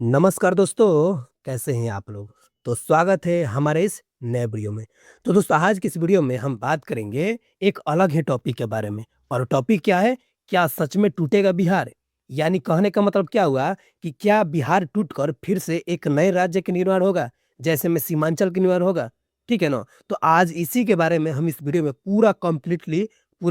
नमस्कार दोस्तों, कैसे हैं आप लोग? तो स्वागत है हमारे इस नए वीडियो में। तो दोस्तों आज की इस वीडियो में हम बात करेंगे एक अलग ही टॉपिक के बारे में और टॉपिक क्या है? क्या सच में टूटेगा बिहार? यानी कहने का मतलब क्या हुआ कि क्या बिहार टूटकर फिर से एक नए राज्य का निर्माण होगा? जैसे में सीमांचल का निर्माण होगा, ठीक है ना? तो आज इसी के बारे में हम इस वीडियो में पूरा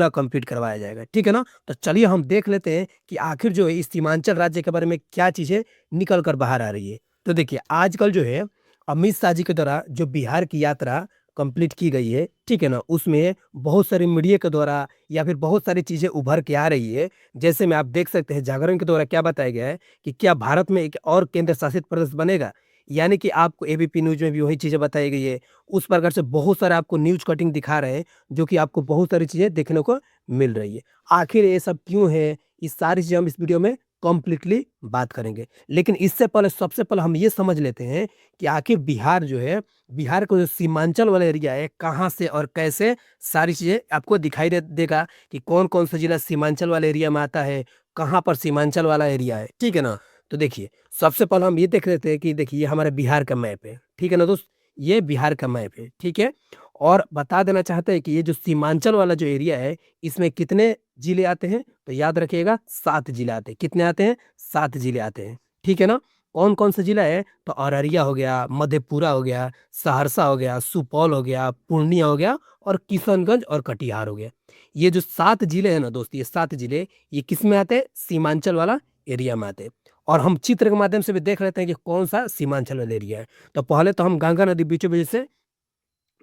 कंप्लीट करवाया जाएगा, ठीक है ना? तो चलिए हम देख लेते हैं कि आखिर जो है इस सीमांचल राज्य के बारे में क्या चीज़ें निकल कर बाहर आ रही है। तो देखिए आजकल जो है अमित शाह जी के द्वारा जो बिहार की यात्रा कंप्लीट की गई है, ठीक है ना? उसमें बहुत सारी मीडिया के द्वारा या फिर बहुत सारी चीज़ें उभर के आ रही है। जैसे में आप देख सकते हैं जागरण के द्वारा क्या बताया गया है कि क्या भारत में एक और केंद्र शासित प्रदेश बनेगा? यानी कि आपको एबीपी न्यूज़ में भी वही चीज़ें बताई गई है। उस प्रकार से बहुत सारे आपको न्यूज़ कटिंग दिखा रहे हैं, जो कि आपको बहुत सारी चीज़ें देखने को मिल रही है। आखिर ये सब क्यों है? ये सारी चीज़ें हम इस वीडियो में कंप्लीटली बात करेंगे। लेकिन इससे पहले सबसे पहले हम ये समझ लेते हैं कि आखिर बिहार जो है, बिहार का जो सीमांचल वाला एरिया है, कहाँ से और कैसे सारी चीज़ें आपको दिखाई दे देगा कि कौन-कौन सा जिला सीमांचल वाले एरिया में आता है, कहाँ पर सीमांचल वाला एरिया है, ठीक है ना? तो देखिए, सबसे पहले हम ये देख लेते हैं कि देखिए ये हमारा बिहार का मैप है, ठीक है ना दोस्त? ये बिहार का मैप है, ठीक है? और बता देना चाहते हैं कि ये जो सीमांचल वाला जो एरिया है, इसमें कितने जिले आते हैं? तो याद रखिएगा 7 जिले आते हैं। कितने आते हैं? 7 जिले आते हैं, ठीक है ना? कौन-कौन सा जिला है? तो अररिया हो गया, मधेपुरा हो गया, सहरसा हो गया, सुपौल हो गया, पूर्णिया हो गया और किशनगंज और कटिहार हो गया। ये जो 7 जिले हैं ना दोस्त, ये 7 जिले, ये किस में आते हैं? सीमांचल वाला एरिया में आते हैं। और हम चित्र के माध्यम से भी देख लेते हैं कि कौन-सा सीमांचल वाला एरिया है। तो पहले तो हम गंगा नदी बीचों-बीच से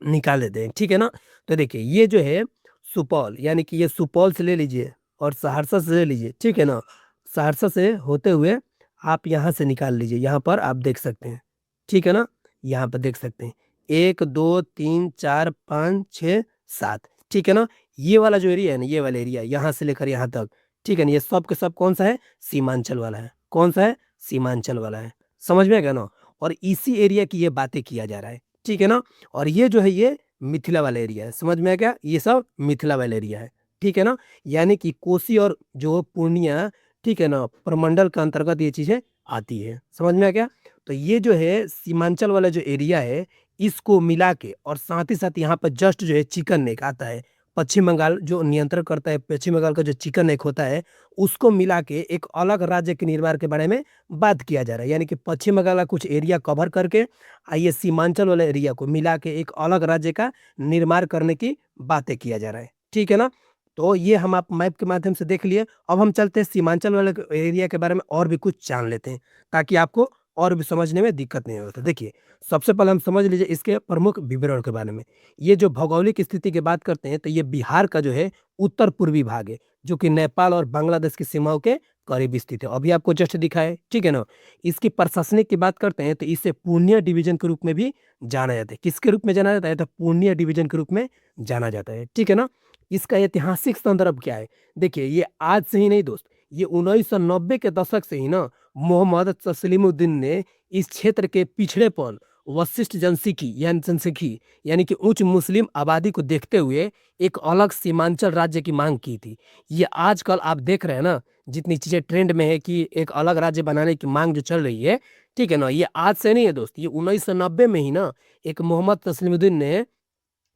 निकाल लेते हैं, ठीक है ना? तो देखिए ये जो है सुपौल यानी कि ये सुपौल से ले लीजिए और सहरसा से ले लीजिए, ठीक है ना? सहरसा से होते हुए आप यहाँ से निकाल लीजिए, यहाँ पर आप देख सकते हैं, ठीक है ना? यहाँ पर देख सकते हैं 1, 2, 3, 4, 5, 6, 7 ठीक है ना? ये वाला जो एरिया है ना, ये वाला एरिया यहाँ से लेकर यहाँ तक, ठीक है ना? ये सब के सब कौन-सा है? सीमांचल वाला है। कौन-सा है? सीमांचल वाला है। समझ में आ गया ना? और इसी एरिया की ये बातें किया जा रहा है, ठीक है ना? और ये जो है ये मिथिला वाला एरिया है, समझ में आ गया? ये सब मिथिला वाला एरिया है, ठीक है ना? यानी कि कोसी और जो पूर्णिया, ठीक है ना? प्रमंडल के अंतर्गत ये चीज़ें आती है, समझ में आ गया? तो ये जो है सीमांचल वाला जो एरिया है, इसको मिला के और साथ ही साथ यहाँ पर जस्ट जो है चिकन नेक आता है। पश्चिम बंगाल जो नियंत्रण करता है, पश्चिम बंगाल का जो चिकन नेक होता है, उसको मिला के एक अलग राज्य के निर्माण के बारे में बात किया जा रहा है। यानी कि पश्चिम बंगाल का कुछ एरिया कवर करके ये सीमांचल वाले एरिया को मिला के एक अलग राज्य का निर्माण करने की बातें किया जा रहा है, ठीक है ना? तो ये हम आप मैप के माध्यम से देख लिए। अब हम चलते हैं सीमांचल वाले एरिया के बारे में और भी कुछ जान लेते हैं, ताकि आपको और भी समझने में दिक्कत नहीं होता। देखिए, सबसे पहले हम समझ लीजिए इसके प्रमुख विवरण के बारे में। ये जो भौगोलिक स्थिति की बात करते हैं, तो ये बिहार का जो है उत्तर-पूर्वी भाग है, जो कि नेपाल और बांग्लादेश की सीमाओं के करीब स्थित है। अभी आपको जस्ट दिखा है, ठीक है ना? इसकी प्रशासनिक की बात करते हैं तो इसे पूर्णिया डिवीजन के रूप में भी जाना जाता है। किसके रूप में जाना जाता है? तो पूर्णिया डिवीजन के रूप में जाना जाता है, ठीक है ना? इसका ऐतिहासिक संदर्भ क्या है? देखिए ये आज से ही नहीं दोस्त, ये 1990 के दशक से ही ना मोहम्मद तस्लीमुद्दीन ने इस क्षेत्र के पिछड़ेपन, वशिष्ठ जनसीखी यानी कि उच्च मुस्लिम आबादी को देखते हुए एक अलग सीमांचल राज्य की मांग की थी। ये आजकल आप देख रहे हैं ना, जितनी चीज़ें ट्रेंड में है कि एक अलग राज्य बनाने की मांग जो चल रही है, ठीक है ना? ये आज से नहीं है दोस्त, ये 1990 में ही ना एक मोहम्मद तस्लीमुद्दीन ने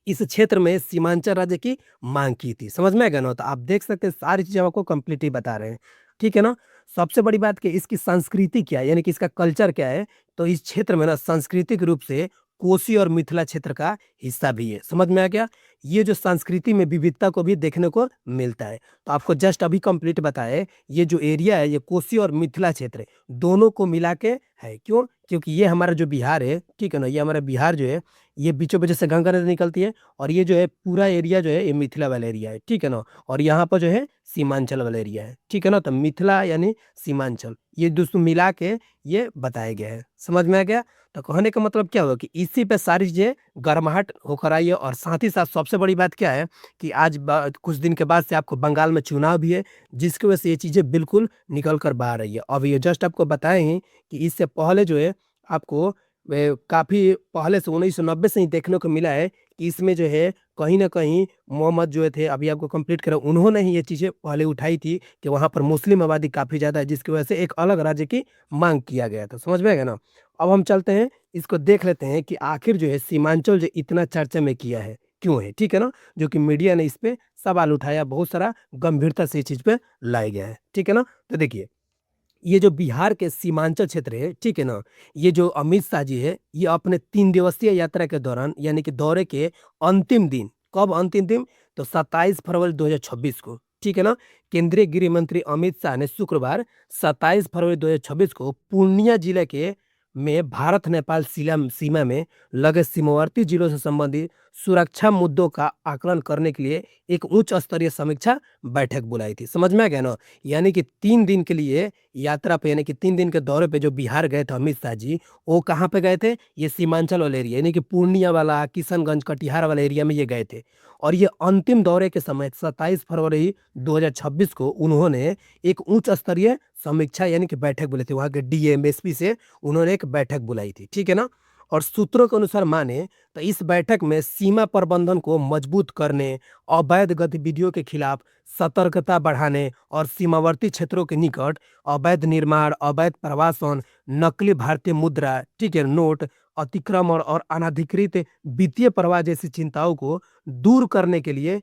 इस क्षेत्र में सीमांचल राज्य की मांग की थी। समझ में आ गया ना? तो आप देख सकते हैं सारी चीज़ें हम आपको कंप्लीटली बता रहे हैं। ठीक है ना? सबसे बड़ी बात कि इसकी संस्कृति क्या है, यानी कि इसका कल्चर क्या है? तो इस क्षेत्र में ना सांस्कृतिक रूप से कोसी और मिथिला क्षेत्र का हिस्सा भी है। समझ में आ गया? ये जो संस्कृति में विविधता को भी देखने को मिलता है। तो आपको जस्ट अभी कंप्लीट बताए, ये जो एरिया है ये कोसी और मिथिला क्षेत्र है, दोनों को मिला के है। क्यों? क्योंकि ये हमारा जो बिहार है, ठीक है ना? ये हमारा बिहार जो है, ये बीचों-बीच से गंगा नदी निकलती है और ये जो है पूरा एरिया जो है ये मिथिला वाला एरिया है, ठीक है ना? और यहाँ पर जो है सीमांचल वाला एरिया है, ठीक है ना? तो मिथिला यानी सीमांचल, ये दोस्तों मिला के ये बताया गया है। समझ में आ गया? तो कहने का मतलब क्या हुआ कि इसी पे सारी चीज़ें गर्माहट होकर आई है और साथ ही साथ सबसे बड़ी बात क्या है कि आज कुछ दिन के बाद से आपको बंगाल में चुनाव भी है, जिसकी वजह से ये चीज़ें बिल्कुल निकल कर बाहर आई है। अब ये जस्ट आपको बताए हैं कि इससे पहले जो है आपको काफ़ी पहले से 1990 से ही देखने को मिला है कि इसमें जो है कहीं न कहीं मोहम्मद जो थे अभी आपको कंप्लीट करा उन्होंने ही ये चीज़ें पहले उठाई थी कि वहाँ पर मुस्लिम आबादी काफ़ी ज़्यादा है जिसकी वजह से एक अलग राज्य की माँग किया गया था। समझ में आ गया ना? अब हम चलते हैं इसको देख लेते हैं कि आखिर जो है सीमांचल जो इतना चर्चा में किया है, क्यों है? ठीक है ना? जो कि मीडिया ने इस पे सवाल उठाया, बहुत सारा गंभीरता से इस चीज़ पे लाया गया है। ठीक है ना? तो देखिए ये जो बिहार के सीमांचल क्षेत्र है, ठीक है ना? ये जो अमित शाह जी है, ये अपने 3 दिवसीय यात्रा के दौरान यानी कि दौरे के अंतिम दिन, कब अंतिम दिन? तो 27 फरवरी 2026 को, ठीक है ना? केंद्रीय गृह मंत्री अमित शाह ने शुक्रवार 27 फरवरी 2026 को पूर्णिया जिले के में भारत-नेपाल सीमा में लगे सीमावर्ती जिलों से संबंधित सुरक्षा मुद्दों का आकलन करने के लिए एक उच्च स्तरीय समीक्षा बैठक बुलाई थी। समझ में आ गया ना? यानी कि 3 दिन के लिए यात्रा पे यानी कि 3 दिन के दौरे पे जो बिहार गए थे अमित शाह जी, वो कहाँ पे गए थे? ये सीमांचल वाला एरिया यानी कि पूर्णिया वाला, किशनगंज, कटिहार वाला एरिया में ये गए थे। और ये अंतिम दौरे के समय 27 फरवरी 2026 को उन्होंने एक उच्च स्तरीय समीक्षा यानी कि बैठक बुलाई थी। वहाँ के डीएम, एसपी से उन्होंने एक बैठक बुलाई थी, ठीक है ना? और सूत्रों के अनुसार माने तो इस बैठक में सीमा प्रबंधन को मजबूत करने, अवैध गतिविधियों के खिलाफ सतर्कता बढ़ाने और सीमावर्ती क्षेत्रों के निकट अवैध निर्माण, अवैध प्रवासन, नकली भारतीय मुद्रा, ठीक है, नोट, अतिक्रमण और अनाधिकृत वित्तीय प्रवाह जैसी चिंताओं को दूर करने के लिए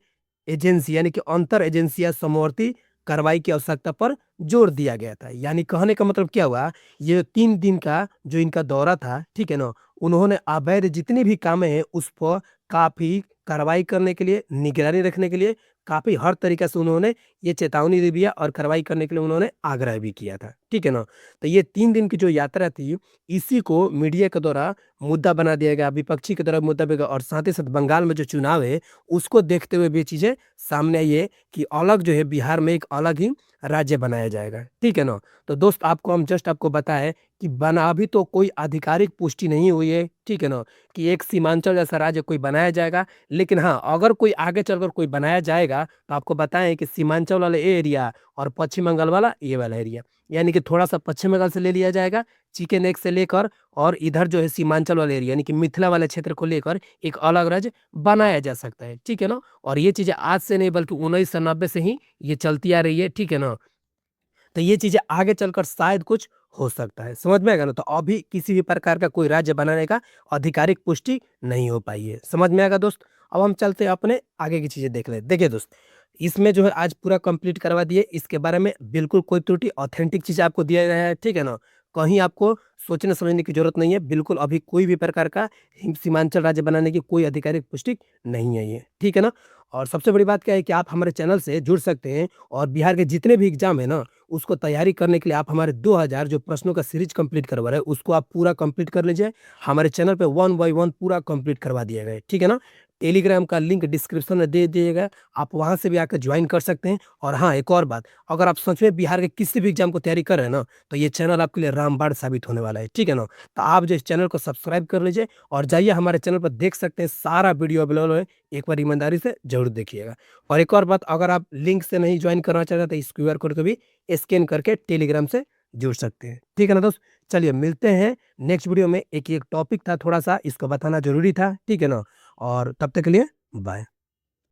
एजेंसी यानी कि अंतर एजेंसियां समवर्ती कार्रवाई की आवश्यकता पर जोर दिया गया था। यानी कहने का मतलब क्या हुआ, ये 3 दिन का जो इनका दौरा था, ठीक है ना? उन्होंने अवैध जितनी भी कामें हैं उस पर काफ़ी कार्रवाई करने के लिए, निगरानी रखने के लिए काफ़ी हर तरीक़े से उन्होंने ये चेतावनी दे दिया और कार्रवाई करने के लिए उन्होंने आग्रह भी किया था। ठीक है ना? तो ये 3 दिन की जो यात्रा थी, इसी को मीडिया के द्वारा मुद्दा बना दिया गया, विपक्षी की तरफ मुद्दा बना और साथ ही साथ बंगाल में जो चुनाव है, उसको देखते हुए भी ये चीज़ें सामने आई है कि अलग जो है बिहार में एक अलग ही राज्य बनाया जाएगा। ठीक है ना? तो दोस्त आपको हम जस्ट आपको बताएँ कि बना अभी तो कोई आधिकारिक पुष्टि नहीं हुई है, ठीक है ना? कि एक सीमांचल जैसा राज्य कोई बनाया जाएगा। लेकिन हाँ, अगर कोई आगे चलकर कोई बनाया जाएगा, तो आपको बताएँ कि सीमांचल वाला एरिया और पश्चिम बंगाल वाला ये वाला एरिया, यानी कि थोड़ा-सा पश्चिम बंगाल से ले लिया जाएगा, चिकन एग से लेकर और इधर जो है सीमांचल वाला एरिया यानी कि मिथिला वाले क्षेत्र को लेकर एक अलग राज्य बनाया जा सकता है। ठीक है ना? और ये चीज़ें आज से नहीं बल्कि 1990 से ही ये चलती आ रही है। ठीक है ना? तो ये चीज़ें आगे चलकर शायद कुछ हो सकता है। समझ में आएगा ना? तो अभी किसी भी प्रकार का कोई राज्य बनाने का आधिकारिक पुष्टि नहीं हो पाई है। समझ में आएगा दोस्त? अब हम चलते हैं अपने आगे की चीज़ें देख लें। देखिए दोस्त, इसमें जो है आज पूरा कंप्लीट करवा दिए। इसके बारे में बिल्कुल कोई त्रुटि ऑथेंटिक चीज़ आपको दिया गया है, ठीक है ना? कहीं आपको सोचने-समझने की ज़रूरत नहीं है। बिल्कुल अभी कोई भी प्रकार का हिम सीमांचल राज्य बनाने की कोई आधिकारिक पुष्टि नहीं आई है। ठीक है ना? और सबसे बड़ी बात क्या है कि आप हमारे चैनल से जुड़ सकते हैं और बिहार के जितने भी एग्ज़ाम है ना, उसको तैयारी करने के लिए आप हमारे 2000 जो प्रश्नों का सीरीज़ कंप्लीट करवा रहे हैं, उसको आप पूरा कंप्लीट कर लीजिए। हमारे चैनल पे 1 बाय 1 पूरा कंप्लीट करवा दिया गया है, ठीक है ना? टेलीग्राम का लिंक डिस्क्रिप्शन में दे दिएगा, आप वहाँ से भी आकर ज्वाइन कर सकते हैं। और हाँ, एक और बात, अगर आप सच में बिहार के किसी भी एग्ज़ाम को तैयारी कर रहे हैं ना, तो ये चैनल आपके लिए रामबाण साबित होने वाला है, ठीक है ना? तो आप जो इस चैनल को सब्सक्राइब कर लीजिए और जाइए हमारे चैनल पर देख सकते हैं, सारा वीडियो अवेलेबल है, एक बार ईमानदारी से ज़रूर देखिएगा। और एक और बात, अगर आप लिंक से नहीं ज्वाइन करना चाहते तो इस क्यूआर कोड को भी स्कैन करके टेलीग्राम से जुड़ सकते हैं। ठीक है ना दोस्त? चलिए मिलते हैं नेक्स्ट वीडियो में। एक टॉपिक था थोड़ा-सा, इसको बताना ज़रूरी था, ठीक है ना? और तब तक के लिए बाय।